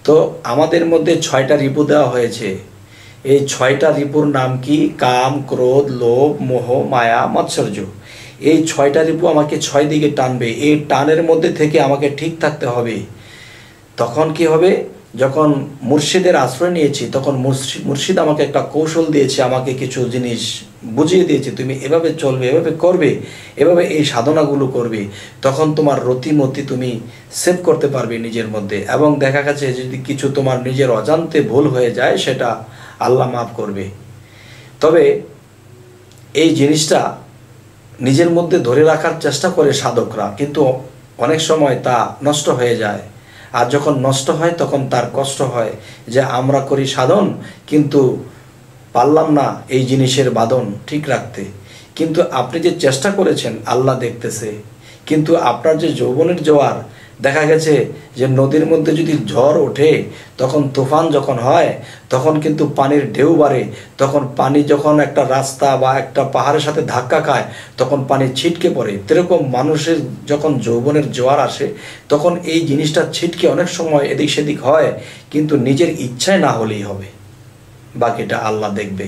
তো আমাদের মধ্যে 6টা রিপু দেওয়া হয়েছে। এই 6টা রিপুর নাম কি? কাম, ক্রোধ, লোভ, মোহ, মায়া, মাৎসর্য। এই 6টা রিপু আমাকে 6 দিকে টানবে। এই টানের মধ্যে থেকে আমাকে ঠিক থাকতে হবে। তখন কি হবে? যখন মুর্শিদের আশ্রয় নিয়েছি, তখন মুর্শিদ আমাকে একটা কৌশল দিয়েছে, আমাকে কিছু জিনিস বুঝিয়ে দিয়েছে, তুমি এভাবে চলবে, এভাবে করবে, এভাবে এই সাধনাগুলো করবে, তখন তোমার রতিমতি তুমি সেভ করতে পারবে নিজের মধ্যে। এবং দেখা গেছে যদি কিছু তোমার নিজের অজান্তে ভুল হয়ে যায়, সেটা আল্লাহ মাফ করবে। তবে এই জিনিসটা নিজের মধ্যে ধরে রাখার চেষ্টা করে সাধকরা, কিন্তু অনেক সময় তা নষ্ট হয়ে যায়। আর যখন নষ্ট হয় তখন তার কষ্ট হয় যে আমরা করি সাধন, কিন্তু পারলাম না এই জিনিসের বাঁধন ঠিক রাখতে। কিন্তু আপনি যে চেষ্টা করেছেন আল্লাহ দেখতেছে। কিন্তু আপনার যে যৌবনের জোয়ার, দেখা গেছে যে নদীর মধ্যে যদি ঝড় ওঠে, তখন তুফান যখন হয়, তখন কিন্তু পানির ঢেউ বাড়ে। তখন পানি যখন একটা রাস্তা বা একটা পাহাড়ের সাথে ধাক্কা খায়, তখন পানি ছিটকে পড়ে। এরকম মানুষের যখন যৌবনের জোয়ার আসে, তখন এই জিনিসটা ছিটকে অনেক সময় এদিক সেদিক হয়, কিন্তু নিজের ইচ্ছায় না হলেই হবে, বাকিটা আল্লাহ দেখবে।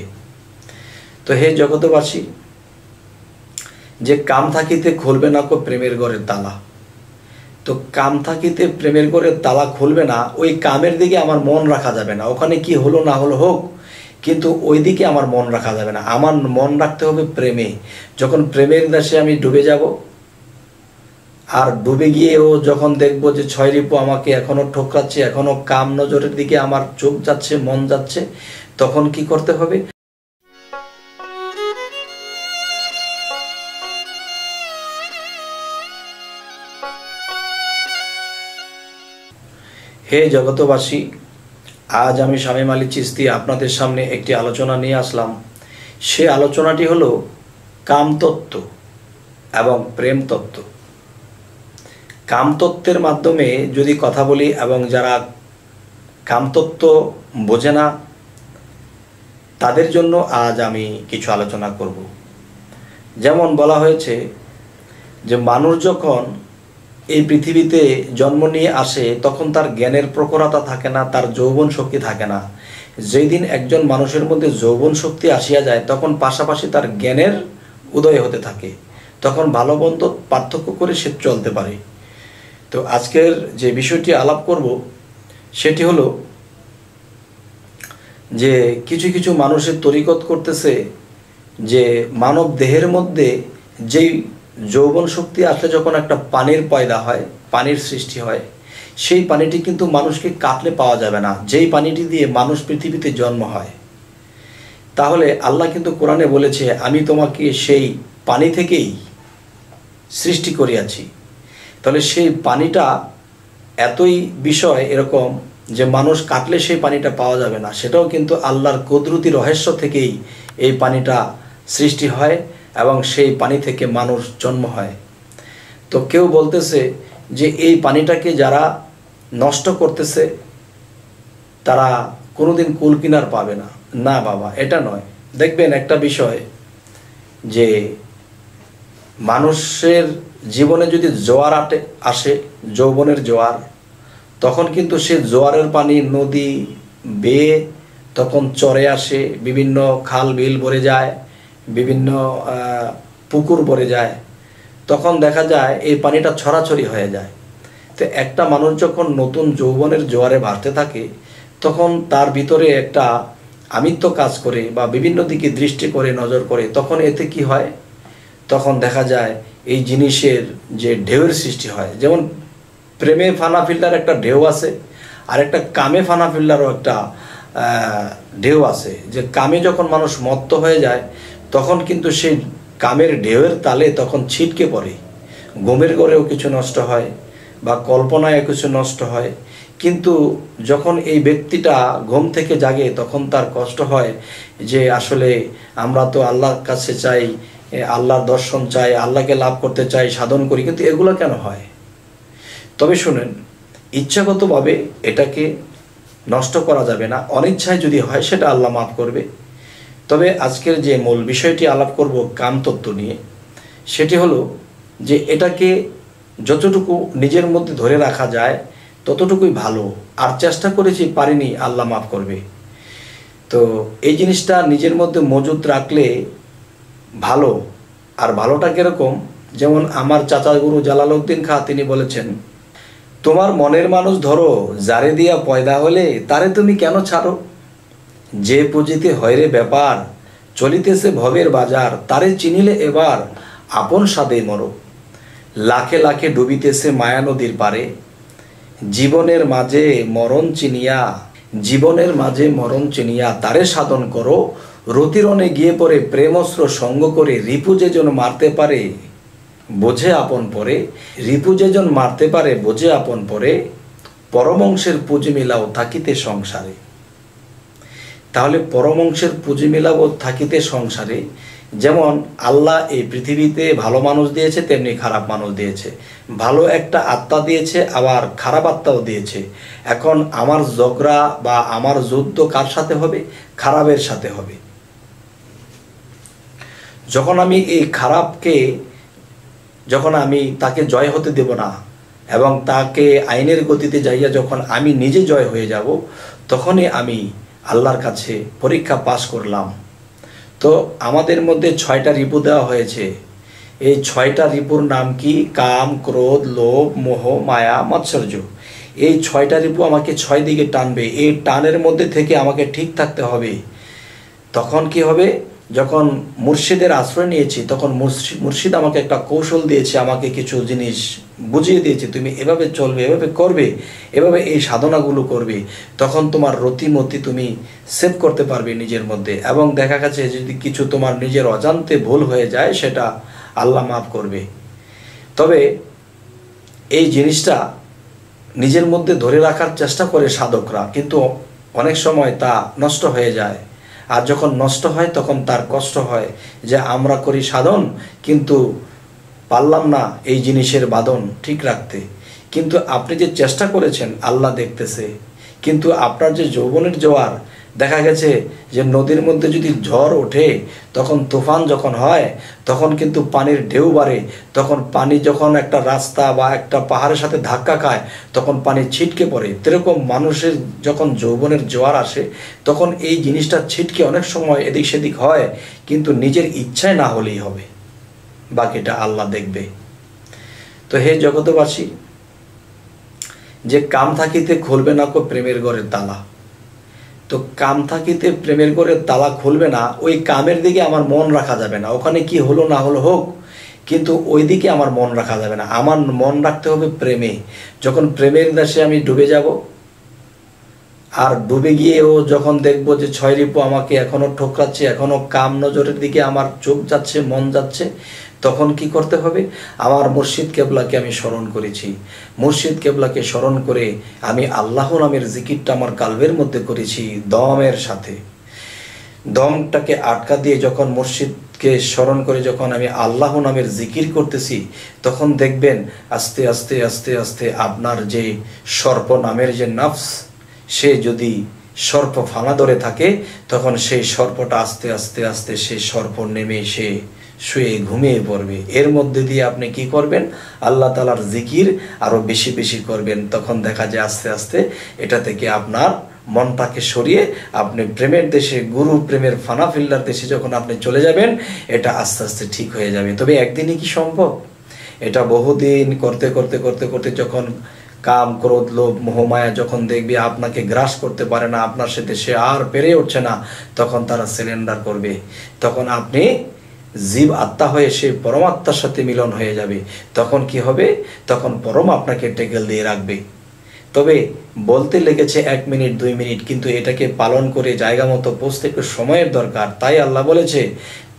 তো হে জগতবাসী, যে কাম থাকিতে খুলবে না কো প্রেমের ঘরের তালা। তো কাম থাকিতে প্রেমের ঘরের তালা খুলবে না, ওই কামের দিকে আমার মন রাখা যাবে না। ওখানে কি হলো না হলো হোক, কিন্তু ওই দিকে আমার মন রাখা যাবে না। আমার মন রাখতে হবে প্রেমে। যখন প্রেমের দেশে আমি ডুবে যাব, আর ডুবে গিয়েও যখন দেখবো যে 6 রিপু আমাকে এখনো ঠোকরাচ্ছে, এখনো কাম নজরের দিকে আমার চোখ যাচ্ছে, মন যাচ্ছে, তখন কি করতে হবে? হে জগতবাসী, আজ আমি শামীম আলী চিশতি আপনাদের সামনে একটি আলোচনা নিয়ে আসলাম। সে আলোচনাটি হলো কামতত্ত্ব এবং প্রেম তত্ত্ব। কামতত্ত্বের মাধ্যমে যদি কথা বলি, এবং যারা কামতত্ত্ব বোঝে না তাদের জন্য আজ আমি কিছু আলোচনা করব। যেমন বলা হয়েছে যে মানুষ যখন এই পৃথিবীতে জন্ম নিয়ে আসে, তখন তার জ্ঞানের প্রখরতা থাকে না, তার যৌবন শক্তি থাকে না। যেই দিন একজন মানুষের মধ্যে যৌবন শক্তি আসিয়া যায়, তখন পাশাপাশি তার জ্ঞানের উদয় হতে থাকে। তখন ভালো মন্দ পার্থক্য করে সে চলতে পারে। তো আজকের যে বিষয়টি আলাপ করব সেটি হলো যে কিছু কিছু মানুষের তরিকত করতেছে যে মানব দেহের মধ্যে যেই যৌবন শক্তি আসলে যখন একটা পানির পয়দা হয়, পানির সৃষ্টি হয়, সেই পানিটি কিন্তু মানুষকে কাটলে পাওয়া যাবে না, যেই পানিটি দিয়ে মানুষ পৃথিবীতে জন্ম হয়। তাহলে আল্লাহ কিন্তু কোরআনে বলেছে, আমি তোমাকে সেই পানি থেকেই সৃষ্টি করিয়াছি। তাহলে সেই পানিটা এতই বিষয় এরকম যে মানুষ কাটলে সেই পানিটা পাওয়া যাবে না, সেটাও কিন্তু আল্লাহর কুদরতি রহস্য থেকেই এই পানিটা সৃষ্টি হয় এবং সেই পানি থেকে মানুষ জন্ম হয়। তো কেউ বলতেছে যে এই পানিটাকে যারা নষ্ট করতেছে তারা কোনোদিন কুল কিনার পাবে না। না বাবা, এটা নয়। দেখবেন একটা বিষয় যে মানুষের জীবনে যদি জোয়ার আসে, যৌবনের জোয়ার, তখন কিন্তু সে জোয়ারের পানি নদী বেয়ে তখন চরে আসে, বিভিন্ন খাল বিল ভরে যায়, বিভিন্ন পুকুর ভরে যায়। তখন দেখা যায় এই পানিটা ছড়াছড়ি হয়ে যায়। তো একটা মানুষ যখন নতুন যৌবনের জোয়ারে ভাসতে থাকে, তখন তার ভিতরে একটা আমিত্ব কাজ করে বা বিভিন্ন দিকে দৃষ্টি করে, নজর করে। তখন এতে কি হয়? তখন দেখা যায় এই জিনিসের যে ঢেউয়ের সৃষ্টি হয়। যেমন প্রেমে ফানা ফিল্ডার একটা ঢেউ আছে, আর একটা কামে ফানা ফিল্ডারও একটা ঢেউ আছে। যে কামে যখন মানুষ মত্ত হয়ে যায়, তখন কিন্তু সেই কামের ঢেউয়ের তালে তখন ছিটকে পড়ে। ঘুমের ঘরেও কিছু নষ্ট হয় বা কল্পনায় কিছু নষ্ট হয়। কিন্তু যখন এই ব্যক্তিটা ঘুম থেকে জাগে, তখন তার কষ্ট হয় যে আসলে আমরা তো আল্লাহর কাছে চাই, আল্লাহর দর্শন চাই, আল্লাহকে লাভ করতে চাই, সাধন করি, কিন্তু এগুলো কেন হয়? তবে শুনেন, ইচ্ছাগতভাবে এটাকে নষ্ট করা যাবে না। অনিচ্ছায় যদি হয় সেটা আল্লাহ মাফ করবে। তবে আজকের যে মূল বিষয়টি আলাপ করব কামতত্ত্ব নিয়ে, সেটি হলো যে এটাকে যতটুকু নিজের মধ্যে ধরে রাখা যায় ততটুকুই ভালো। আর চেষ্টা করেছি, পারিনি, আল্লাহ মাফ করবে। তো এই জিনিসটা নিজের মধ্যে মজুদ রাখলে ভালো। আর ভালোটা কীরকম, যেমন আমার চাচা গুরু জালালউদ্দিন খাঁ তিনি বলেছেন, তোমার মনের মানুষ ধরো, যারে দিয়া পয়দা হলে তারে তুমি কেন ছাড়ো। যে পুঁজিতে হয়রে ব্যাপার, চলিতেছে ভবের বাজার, তারে চিনিলে এবার আপন স্বাদে মরো। লাখে লাখে ডুবিতেছে মায়া নদীর পারে, জীবনের মাঝে মরণ চিনিয়া তারে সাধন করো। রতিরণে গিয়ে পড়ে প্রেমস্ত্র সঙ্গ করে, রিপু যেজন মারতে পারে বোঝে আপন পরে, পরমংশের পুঁজি মিলাও থাকিতে সংসারে। তাহলে পরমংশের পুঁজি মিলাবো থাকিতে সংসারে। যেমন আল্লাহ এই পৃথিবীতে ভালো মানুষ দিয়েছে, তেমনি খারাপ মানুষ দিয়েছে। ভালো একটা আত্মা দিয়েছে, আবার খারাপ আত্মাও দিয়েছে। এখন আমার ঝগড়া বা আমার যুদ্ধ কার সাথে হবে? খারাপের সাথে হবে। যখন আমি এই খারাপকে, যখন আমি তাকে জয় হতে দেব না এবং তাকে আইনের গতিতে যাইয়া যখন আমি নিজে জয় হয়ে যাব, তখনই আমি আল্লাহর কাছে পরীক্ষা পাশ করলাম। তো আমাদের মধ্যে 6টা রিপু দেওয়া হয়েছে। এই 6টা রিপুর নাম কি? কাম, ক্রোধ, লোভ, মোহ, মায়া, মাৎসর্য। এই 6টা রিপু আমাকে 6 দিকে টানবে। এই টানের মধ্যে থেকে আমাকে ঠিক থাকতে হবে। তখন কি হবে? যখন মুর্শিদের আশ্রয় নিয়েছি, তখন মুর্শিদ আমাকে একটা কৌশল দিয়েছে, আমাকে কিছু জিনিস বুঝিয়ে দিয়েছে, তুমি এভাবে চলবে, এভাবে করবে, এভাবে এই সাধনাগুলো করবে, তখন তোমার রতিমতি তুমি সেভ করতে পারবে নিজের মধ্যে। এবং দেখা গেছে যদি কিছু তোমার নিজের অজান্তে ভুল হয়ে যায়, সেটা আল্লাহ মাফ করবে। তবে এই জিনিসটা নিজের মধ্যে ধরে রাখার চেষ্টা করে সাধকরা, কিন্তু অনেক সময় তা নষ্ট হয়ে যায়। আর যখন নষ্ট হয় তখন তার কষ্ট হয় যে আমরা করি সাধন, কিন্তু পারলাম না এই জিনিসের বাঁধন ঠিক রাখতে। কিন্তু আপনি যে চেষ্টা করেছেন, আল্লাহ দেখতেছে। কিন্তু আপনার যে যৌবনের জোয়ার, দেখা গেছে যে নদীর মধ্যে যদি ঝড় ওঠে, তখন তুফান যখন হয়, তখন কিন্তু পানির ঢেউ বাড়ে। তখন পানি যখন একটা রাস্তা বা একটা পাহাড়ের সাথে ধাক্কা খায়, তখন পানি ছিটকে পড়ে। এরকম মানুষের যখন যৌবনের জোয়ার আসে, তখন এই জিনিসটা ছিটকে অনেক সময় এদিক সেদিক হয়, কিন্তু নিজের ইচ্ছায় না হলেই হবে, বাকিটা আল্লাহ দেখবে। তো হে জগতবাসী, যে কাম থাকিতে খুলবে না কো প্রেমের ঘরের তালা। তো কাম থাকিতে প্রেমের ঘরের তালা খুলবে না, ওই কামের দিকে আমার মন রাখা যাবে না। ওখানে কি হলো না হলো হোক, কিন্তু ওই দিকে আমার মন রাখা যাবে না। আমার মন রাখতে হবে প্রেমে। যখন প্রেমের দেশে আমি ডুবে যাব, আর ডুবে গিয়েও যখন দেখবো যে 6 রিপু আমাকে এখনো ঠোকরাচ্ছে, এখনো কাম নজরের দিকে আমার চোখ যাচ্ছে, মন যাচ্ছে, তখন কি করতে হবে? আমার মুর্শিদ কেবলাকে আমি স্মরণ করেছি। মুর্শিদ কেবলাকে স্মরণ করে আমি আল্লাহ নামের জিকিরটা আমার কালবের মধ্যে করেছি দমের সাথে। দমটাকে আটকা দিয়ে যখন মুর্শিদকে স্মরণ করে যখন আমি আল্লাহ নামের জিকির করতেছি, তখন দেখবেন আস্তে আস্তে আস্তে আস্তে আপনার যে সর্প নামের যে নফস, সে যদি সর্প ফানা ধরে থাকে, তখন সেই সর্পটা আস্তে আস্তে আস্তে সেই সর্প নেমে সে শুয়ে ঘুমিয়ে পড়বে। এর মধ্যে দিয়ে আপনি কি করবেন? আল্লাহ তাআলার জিকির আরো বেশি বেশি করবেন। তখন দেখা যায় আস্তে আস্তে এটা থেকে আপনার মনটাকে সরিয়ে আপনি প্রেমের দেশে, গুরু প্রেমের ফানা ফিল্লার দেশে যখন আপনি চলে যাবেন, এটা আস্তে আস্তে ঠিক হয়ে যাবে। তবে একদিনই কি সম্ভব? এটা বহুদিন করতে করতে করতে করতে যখন কাম, ক্রোধ, লোভ, মোহমায়া যখন দেখবে আপনাকে গ্রাস করতে পারে না, আপনার সাথে সে আর পেরে উঠছে না, তখন তারা সিলিন্ডার করবে। তখন আপনি জীব আত্মা হয়ে সে পরমাত্মার সাথে মিলন হয়ে যাবে। তখন কি হবে? তখন পরম আপনাকে টেকেল দিয়ে রাখবে। তবে বলতে লেগেছে 1 মিনিট 2 মিনিট, কিন্তু এটাকে পালন করে জায়গা মতো পৌঁছতে একটু সময়ের দরকার। তাই আল্লাহ বলেছে,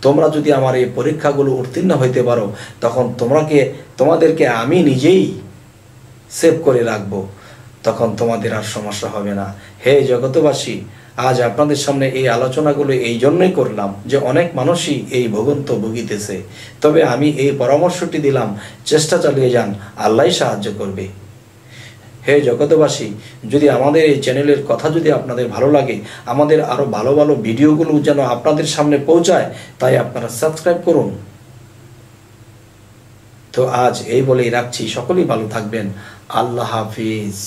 তোমরা যদি আমার এই পরীক্ষাগুলো উত্তীর্ণ হইতে পারো, তখন তোমাদেরকে আমি নিজেই সেভ করে রাখবো, তখন তোমাদের আর সমস্যা হবে না। হে জগতবাসী, আজ আপনাদের সামনে এই আলোচনাগুলো এই জন্যই করলাম যে অনেক মানুষই এই ভোগন্ত ভুগিতেছে। তবে আমি এই পরামর্শটি দিলাম, চেষ্টা চালিয়ে যান, আল্লাহই সাহায্য করবে। হে জগতবাসী, যদি আমাদের এই চ্যানেলের কথা যদি আপনাদের ভালো লাগে, আমাদের আরো ভালো ভালো ভিডিওগুলো যেন আপনাদের সামনে পৌঁছায়, তাই আপনারা সাবস্ক্রাইব করুন। তো আজ এই বলেই রাখছি, সকলেই ভালো থাকবেন। আল্লাহ হাফিজ।